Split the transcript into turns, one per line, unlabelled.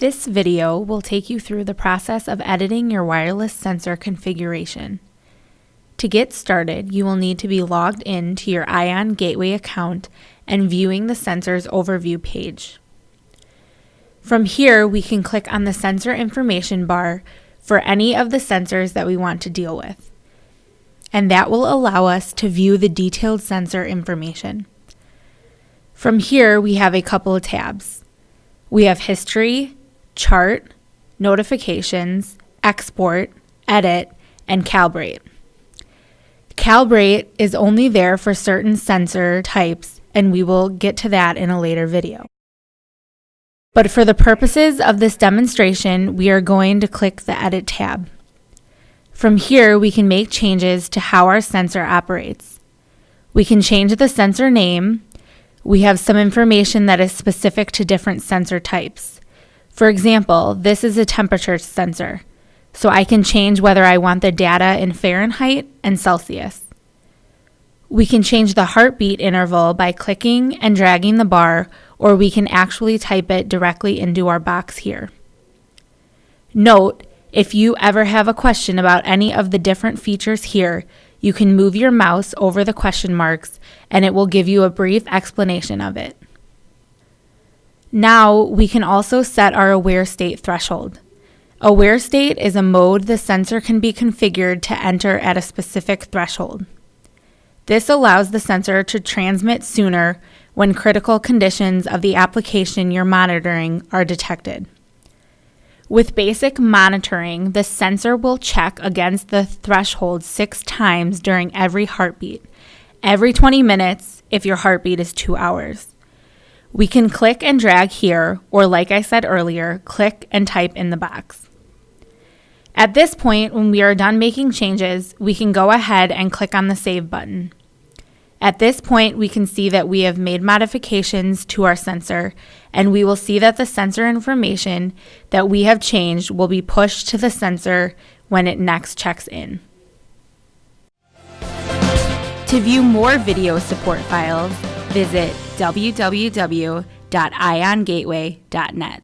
This video will take you through the process of editing your wireless sensor configuration. To get started, you will need to be logged in to your ION Gateway account and viewing the sensor's overview page. From here, we can click on the sensor information bar for any of the sensors that we want to deal with, and that will allow us to view the detailed sensor information. From here, we have a couple of tabs. We have History, Chart, Notifications, Export, Edit, and Calibrate. Calibrate is only there for certain sensor types, and we will get to that in a later video. But for the purposes of this demonstration, we are going to click the Edit tab. From here, we can make changes to how our sensor operates. We can change the sensor name. We have some information that is specific to different sensor types. For example, this is a temperature sensor, so I can change whether I want the data in Fahrenheit and Celsius. We can change the heartbeat interval by clicking and dragging the bar, or we can actually type it directly into our box here. Note, if you ever have a question about any of the different features here, you can move your mouse over the question marks and it will give you a brief explanation of it. Now we can also set our aware state threshold. Aware state is a mode the sensor can be configured to enter at a specific threshold. This allows the sensor to transmit sooner when critical conditions of the application you're monitoring are detected. With basic monitoring, the sensor will check against the threshold 6 times during every heartbeat, every 20 minutes if your heartbeat is 2 hours. We can click and drag here, or like I said earlier, click and type in the box. At this point, when we are done making changes, we can go ahead and click on the Save button. At this point, we can see that we have made modifications to our sensor, and we will see that the sensor information that we have changed will be pushed to the sensor when it next checks in. To view more video support files, visit www.iongateway.net.